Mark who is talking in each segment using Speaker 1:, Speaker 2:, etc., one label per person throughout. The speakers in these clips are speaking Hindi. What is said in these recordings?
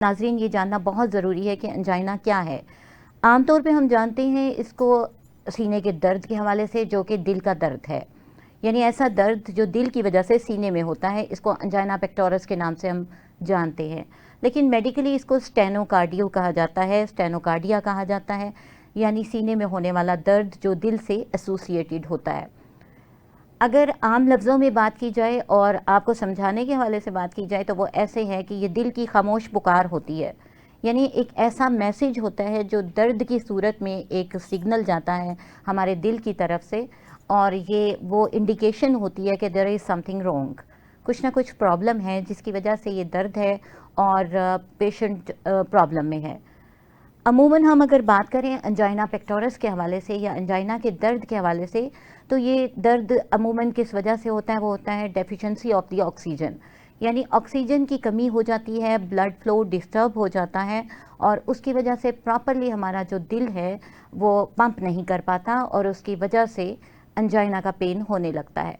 Speaker 1: नाज़रीन, ये जानना बहुत ज़रूरी है कि एंजाइना क्या है। आमतौर पे हम जानते हैं इसको सीने के दर्द के हवाले से, जो कि दिल का दर्द है। यानी ऐसा दर्द जो दिल की वजह से सीने में होता है, इसको एंजाइना पेक्टोरस के नाम से हम जानते हैं। लेकिन मेडिकली इसको स्टेनोकार्डियो कहा जाता है, स्टेनोकार्डिया कहा जाता है, यानी सीने में होने वाला दर्द जो दिल से एसोसिएटेड होता है। अगर आम लफ्ज़ों में बात की जाए और आपको समझाने के हवाले से बात की जाए तो वो ऐसे है कि ये दिल की खामोश पुकार होती है। यानी एक ऐसा मैसेज होता है जो दर्द की सूरत में एक सिग्नल जाता है हमारे दिल की तरफ से, और ये वो इंडिकेशन होती है कि देयर इज़ समथिंग रॉन्ग, कुछ ना कुछ प्रॉब्लम है जिसकी वजह से ये दर्द है और पेशेंट प्रॉब्लम में है। अमूमन हम अगर बात करें एंजाइना पेक्टोरस के हवाले से या एंजाइना के दर्द के हवाले से, तो ये दर्द अमूमन किस वजह से होता है? वो होता है डेफिशिएंसी ऑफ द ऑक्सीजन, यानी ऑक्सीजन की कमी हो जाती है, ब्लड फ्लो डिस्टर्ब हो जाता है और उसकी वजह से प्रॉपरली हमारा जो दिल है वो पंप नहीं कर पाता और उसकी वजह से एंजाइना का पेन होने लगता है।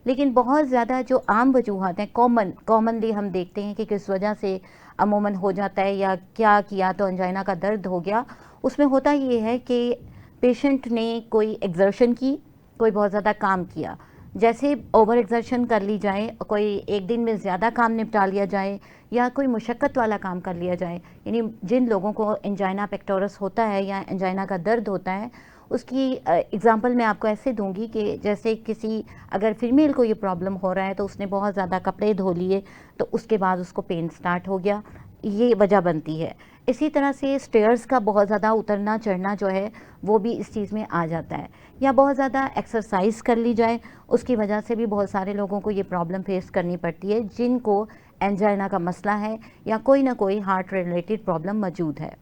Speaker 1: लेकिन बहुत ज़्यादा जो आम वजूहात हैं, कॉमनली हम देखते हैं कि किस वजह से अमूमन हो जाता है या क्या किया तो एंजाइना का दर्द हो गया। उसमें होता ये है कि पेशेंट ने कोई एक्सर्शन की, कोई बहुत ज़्यादा काम किया, जैसे ओवर एक्सर्शन कर ली जाए, कोई एक दिन में ज़्यादा काम निपटा लिया जाए या कोई मुशक्क़त वाला काम कर लिया जाए। यानी जिन लोगों को एंजाइना पेक्टोरस होता है या एंजाइना का दर्द होता है, उसकी एग्ज़ाम्पल मैं आपको ऐसे दूंगी कि जैसे किसी अगर फीमेल को ये प्रॉब्लम हो रहा है तो उसने बहुत ज़्यादा कपड़े धो लिए तो उसके बाद उसको पेन स्टार्ट हो गया, ये वजह बनती है। इसी तरह से स्टेयर्स का बहुत ज़्यादा उतरना चढ़ना जो है वो भी इस चीज़ में आ जाता है, या बहुत ज़्यादा एक्सरसाइज कर ली जाए, उसकी वजह से भी बहुत सारे लोगों को ये प्रॉब्लम फेस करनी पड़ती है जिनको एंजाइना का मसला है या कोई ना कोई हार्ट रिलेटेड प्रॉब्लम मौजूद है।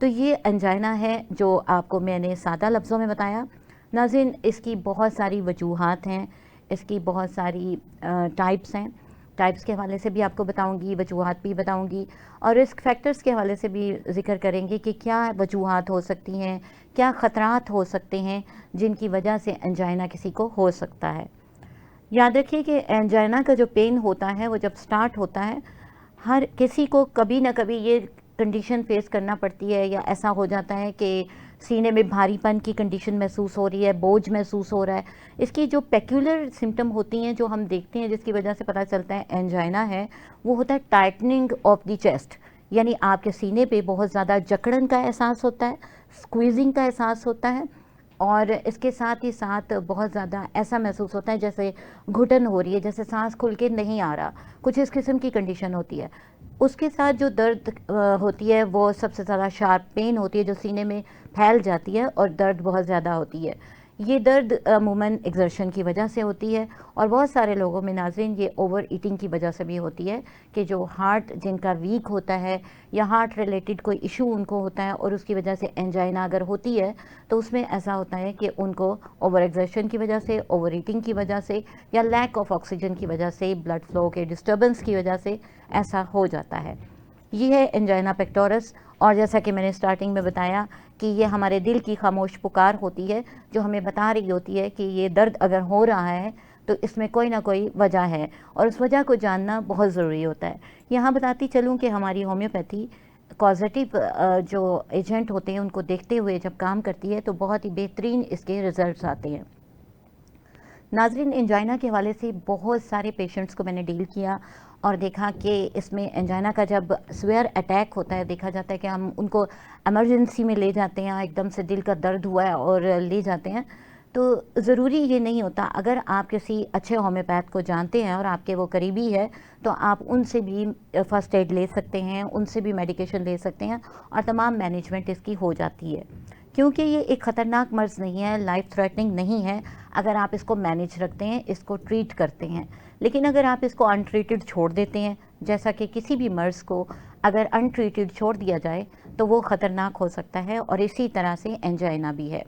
Speaker 1: तो ये एंजाइना है जो आपको मैंने सादा लफ्ज़ों में बताया। नाज़रीन, इसकी बहुत सारी वजूहात हैं, इसकी बहुत सारी टाइप्स हैं। टाइप्स के हवाले से भी आपको बताऊंगी, वजूहात भी बताऊंगी और रिस्क फैक्टर्स के हवाले से भी ज़िक्र करेंगे कि क्या वजूहात हो सकती हैं, क्या ख़तरात हो सकते हैं जिनकी वजह से एंजाइना किसी को हो सकता है। याद रखिए कि एंजाइना का जो पेन होता है वो जब स्टार्ट होता है, हर किसी को कभी ना कभी ये कंडीशन फेस करना पड़ती है, या ऐसा हो जाता है कि सीने में भारीपन की कंडीशन महसूस हो रही है, बोझ महसूस हो रहा है। इसकी जो पेक्यूलर सिम्टम होती हैं जो हम देखते हैं जिसकी वजह से पता चलता है एंजाइना है, वो होता है टाइटनिंग ऑफ द चेस्ट, यानी आपके सीने पे बहुत ज़्यादा जकड़न का एहसास होता है, स्क्वीजिंग का एहसास होता है और इसके साथ ही साथ बहुत ज़्यादा ऐसा महसूस होता है जैसे घुटन हो रही है, जैसे सांस खुल के नहीं आ रहा, कुछ इस किस्म की कंडीशन होती है। उसके साथ जो दर्द होती है वो सबसे ज़्यादा शार्प पेन होती है जो सीने में फैल जाती है और दर्द बहुत ज़्यादा होती है। ये दर्द अमूमन एक्सर्शन की वजह से होती है और बहुत सारे लोगों में नाज़रीन ये ओवर ईटिंग की वजह से भी होती है कि जो हार्ट जिनका वीक होता है या हार्ट रिलेटेड कोई इशू उनको होता है और उसकी वजह से एंजाइना अगर होती है तो उसमें ऐसा होता है कि उनको ओवर एक्सर्शन की वजह से, ओवर ईटिंग की वजह से या लैक ऑफ ऑक्सीजन की वजह से, ब्लड फ्लो के डिस्टर्बेंस की वजह से ऐसा हो जाता है। ये है एंजाइना पेक्टोरस और जैसा कि मैंने स्टार्टिंग में बताया कि ये हमारे दिल की खामोश पुकार होती है जो हमें बता रही होती है कि ये दर्द अगर हो रहा है तो इसमें कोई ना कोई वजह है और उस वजह को जानना बहुत ज़रूरी होता है। यहाँ बताती चलूँ कि हमारी होम्योपैथी कॉजेटिव जो एजेंट होते हैं उनको देखते हुए जब काम करती है तो बहुत ही बेहतरीन इसके रिज़ल्ट्स आते हैं। नाज़रीन, एंजाइना के हवाले से बहुत सारे पेशेंट्स को मैंने डील किया और देखा कि इसमें एंजाइना का जब सीवियर अटैक होता है, देखा जाता है कि हम उनको इमरजेंसी में ले जाते हैं, एकदम से दिल का दर्द हुआ है और ले जाते हैं। तो ज़रूरी ये नहीं होता, अगर आप किसी अच्छे होम्योपैथ को जानते हैं और आपके वो करीबी है तो आप उनसे भी फ़र्स्ट एड ले सकते हैं, उनसे भी मेडिकेशन ले सकते हैं और तमाम मैनेजमेंट इसकी हो जाती है, क्योंकि ये एक ख़तरनाक मर्ज़ नहीं है, लाइफ थ्रेटनिंग नहीं है अगर आप इसको मैनेज रखते हैं, इसको ट्रीट करते हैं। लेकिन अगर आप इसको अनट्रीटेड छोड़ देते हैं, जैसा कि किसी भी मर्ज़ को अगर अनट्रीटेड छोड़ दिया जाए तो वो ख़तरनाक हो सकता है और इसी तरह से एंजाइना भी है।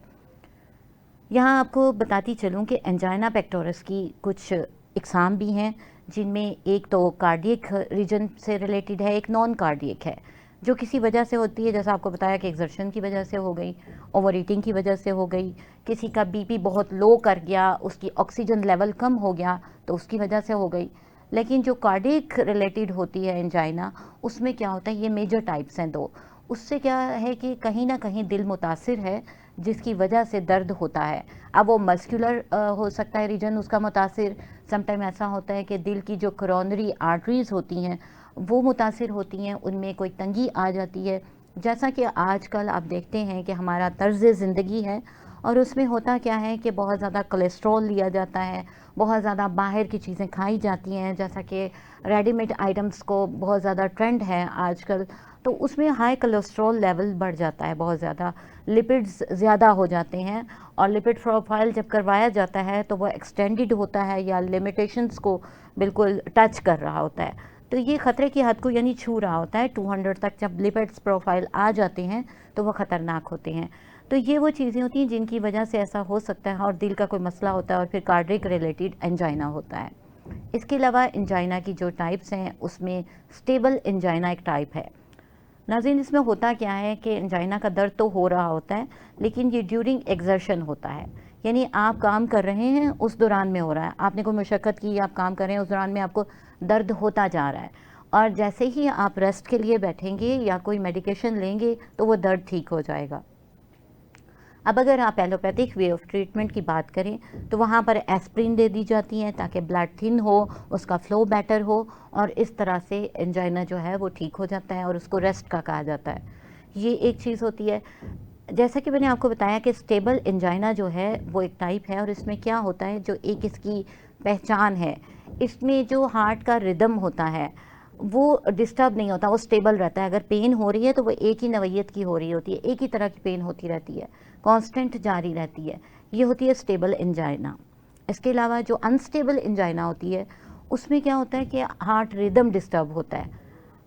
Speaker 1: यहाँ आपको बताती चलूँ कि एंजाइना पेक्टोरस की कुछ इकसाम भी हैं जिनमें एक तो कार्डियक रीजन से रिलेटेड है, एक नॉन कार्डियक है जो किसी वजह से होती है, जैसा आपको बताया कि एक्सर्शन की वजह से हो गई, ओवर ईटिंग की वजह से हो गई, किसी का बीपी बहुत लो कर गया, उसकी ऑक्सीजन लेवल कम हो गया तो उसकी वजह से हो गई। लेकिन जो कार्डियक रिलेटेड होती है एंजाइना, उसमें क्या होता है, ये मेजर टाइप्स हैं दो। उससे क्या है कि कहीं ना कहीं दिल मुतासिर है, जिसकी वजह से दर्द होता है। अब वो मस्कुलर हो सकता है रीजन उसका मुतासिर, समटाइम ऐसा होता है कि दिल की जो कोरोनरी आर्टरीज़ होती हैं वो मुतासिर होती हैं, उनमें कोई तंगी आ जाती है। जैसा कि आजकल आप देखते हैं कि हमारा तर्ज़ ज़िंदगी है, और उसमें होता क्या है कि बहुत ज़्यादा कोलेस्ट्रॉल लिया जाता है, बहुत ज़्यादा बाहर की चीज़ें खाई जाती हैं, जैसा कि रेडीमेड आइटम्स को बहुत ज़्यादा ट्रेंड है आजकल, तो उसमें हाई कोलेस्ट्रॉल लेवल बढ़ जाता है, बहुत ज़्यादा लिपिड्स ज़्यादा हो जाते हैं। और लिपिड प्रोफाइल जब करवाया जाता है तो वो एक्सटेंडेड होता है या लिमिटेशंस को बिल्कुल टच कर रहा होता है, तो ये ख़तरे की हद को यानी छू रहा होता है। 200 तक जब लिपिड्स प्रोफाइल आ जाते हैं तो वो ख़तरनाक होते हैं। तो ये वो चीज़ें होती हैं जिनकी वजह से ऐसा हो सकता है, और दिल का कोई मसला होता है और फिर कार्डियक रिलेटेड एंजाइना होता है। इसके अलावा एंजाइना की जो टाइप्स हैं उसमें स्टेबल एंजाइना एक टाइप है। नाज़रीन, इसमें होता क्या है कि एंजाइना का दर्द तो हो रहा होता है, लेकिन ये ड्यूरिंग एक्सर्शन होता है, यानी आप काम कर रहे हैं उस दौरान में हो रहा है, आपने कोई मशक्क़त की, आप काम कर रहे हैं उस दौरान में आपको दर्द होता जा रहा है, और जैसे ही आप रेस्ट के लिए बैठेंगे या कोई मेडिकेशन लेंगे तो वो दर्द ठीक हो जाएगा। अब अगर आप एलोपैथिक वे ऑफ ट्रीटमेंट की बात करें तो वहाँ पर एस्प्रिन दे दी जाती है ताकि ब्लड थिन हो, उसका फ़्लो बेटर हो, और इस तरह से एंजाइना जो है वो ठीक हो जाता है, और उसको रेस्ट का कहा जाता है। ये एक चीज़ होती है। जैसा कि मैंने आपको बताया कि स्टेबल एंजाइना जो है वो एक टाइप है, और इसमें क्या होता है, जो एक इसकी पहचान है, इसमें जो हार्ट का रिदम होता है वो डिस्टर्ब नहीं होता, वो स्टेबल रहता है। अगर पेन हो रही है तो वो एक ही नवैयत की हो रही होती है, एक ही तरह की पेन होती रहती है, कांस्टेंट जारी रहती है। ये होती है स्टेबल एंजाइना। इसके अलावा जो अनस्टेबल एंजाइना होती है उसमें क्या होता है कि हार्ट रिदम डिस्टर्ब होता है,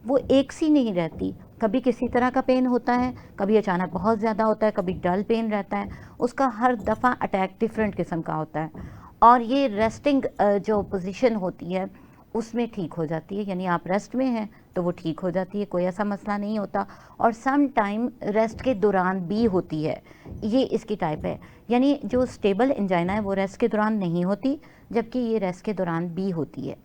Speaker 1: वो एक सी नहीं रहती, कभी किसी तरह का पेन होता है, कभी अचानक बहुत ज़्यादा होता है, कभी डल पेन रहता है, उसका हर दफ़ा अटैक डिफरेंट किस्म का होता है, और ये रेस्टिंग जो पोजीशन होती है उसमें ठीक हो जाती है, यानी आप रेस्ट में हैं तो वो ठीक हो जाती है, कोई ऐसा मसला नहीं होता। और सम टाइम रेस्ट के दौरान भी होती है, ये इसकी टाइप है। यानी जो स्टेबल एंजाइना है वो रेस्ट के दौरान नहीं होती, जबकि ये रेस्ट के दौरान भी होती है।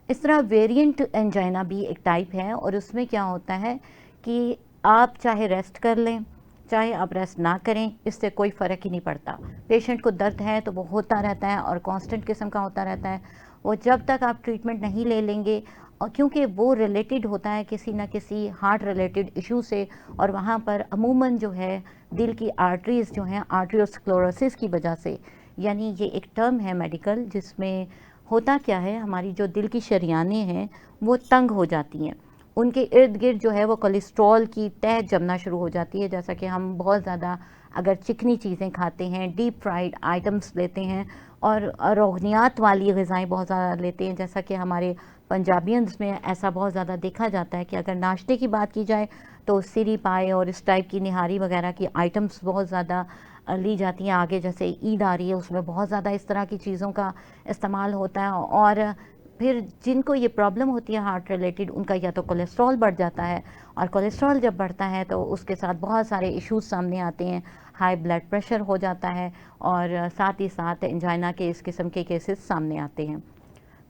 Speaker 1: इस तरह वेरिएंट एंजाइना भी एक टाइप है, और उसमें क्या होता है कि आप चाहे रेस्ट कर लें चाहे आप रेस्ट ना करें, इससे कोई फ़र्क ही नहीं पड़ता। पेशेंट को दर्द है तो वो होता रहता है और कांस्टेंट किस्म का होता रहता है, वो जब तक आप ट्रीटमेंट नहीं ले लेंगे, और क्योंकि वो रिलेटेड होता है किसी न किसी हार्ट रिलेटेड इशू से, और वहाँ पर अमूमन जो है दिल की आर्टरीज़ जो हैं आर्टरियोस्क्लेरोसिस की वजह से, यानी ये एक टर्म है मेडिकल, जिसमें होता क्या है, हमारी जो दिल की शरियानें हैं वो तंग हो जाती हैं, उनके इर्द गिर्द जो है वो कोलेस्ट्रॉल की तह जमना शुरू हो जाती है। जैसा कि हम बहुत ज़्यादा अगर चिकनी चीज़ें खाते हैं, डीप फ्राइड आइटम्स लेते हैं, और रोगनियात वाली ग़िज़ाएँ बहुत ज़्यादा लेते हैं, जैसा कि हमारे पंजाबियंस में ऐसा बहुत ज़्यादा देखा जाता है कि अगर नाश्ते की बात की जाए तो सिरी पाए और इस टाइप की निहारी वगैरह की आइटम्स बहुत ज़्यादा ली जाती हैं। आगे जैसे ईद आ रही है उसमें बहुत ज़्यादा इस तरह की चीज़ों का इस्तेमाल होता है, और फिर जिनको ये प्रॉब्लम होती है हार्ट रिलेटेड, उनका या तो कोलेस्ट्रॉल बढ़ जाता है, और कोलेस्ट्रॉल जब बढ़ता है तो उसके साथ बहुत सारे इश्यूज सामने आते हैं, हाई ब्लड प्रेशर हो जाता है, और साथ ही साथ एंजाइना के इस किस्म के केसेस सामने आते हैं।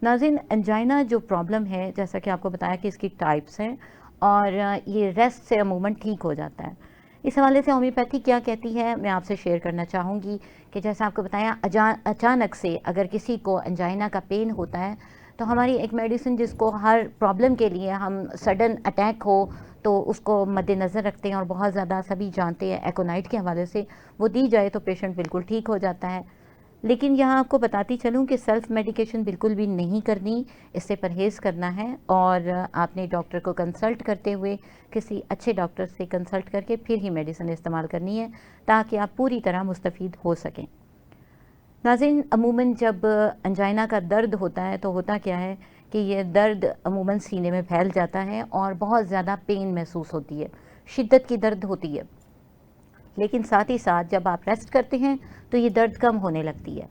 Speaker 1: नाज़रीन, एंजाइना जो प्रॉब्लम है, जैसा कि आपको बताया कि इसकी टाइप्स हैं, और ये रेस्ट से अमूमन ठीक हो जाता है। इस हवाले से होम्योपैथी क्या कहती है, मैं आपसे शेयर करना चाहूँगी कि जैसा आपको बताया, अचानक से अगर किसी को एंजाइना का पेन होता है तो हमारी एक मेडिसिन, जिसको हर प्रॉब्लम के लिए हम सडन अटैक हो तो उसको मद्देनज़र रखते हैं और बहुत ज़्यादा सभी जानते हैं एकोनाइट के हवाले से, वो दी जाए तो पेशेंट बिल्कुल ठीक हो जाता है। लेकिन यहाँ आपको बताती चलूँ कि सेल्फ़ मेडिकेशन बिल्कुल भी नहीं करनी, इससे परहेज़ करना है, और आपने डॉक्टर को कंसल्ट करते हुए किसी अच्छे डॉक्टर से कंसल्ट करके फिर ही मेडिसिन इस्तेमाल करनी है, ताकि आप पूरी तरह मुस्तफ़ीद हो सकें। नाज़रीन, अमूमन जब एंजाइना का दर्द होता है तो होता क्या है कि ये दर्द अमूमन सीने में फैल जाता है और बहुत ज़्यादा पेन महसूस होती है, शिद्दत की दर्द होती है। लेकिन साथ ही साथ जब आप रेस्ट करते हैं तो ये दर्द कम होने लगती है।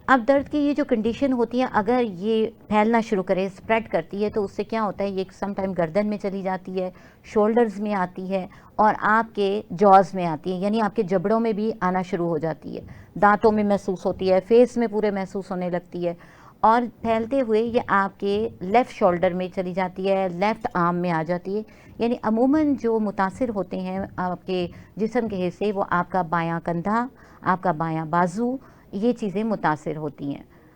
Speaker 1: अब दर्द की ये जो कंडीशन होती है, अगर ये फैलना शुरू करे, स्प्रेड करती है, तो उससे क्या होता है, ये सम टाइम गर्दन में चली जाती है, शोल्डर्स में आती है, और आपके जॉज़ में आती है, यानी आपके जबड़ों में भी आना शुरू हो जाती है, दांतों में महसूस होती है, फेस में पूरे महसूस होने लगती है, और फैलते हुए ये आपके लेफ़्ट शोल्डर में चली जाती है, लेफ़्ट आर्म में आ जाती है। यानी अमूमन जो मुतासिर होते हैं आपके जिस्म के हिस्से, वो आपका बायाँ कंधा, आपका बायाँ बाजू, ये चीज़ें मुतासिर होती हैं।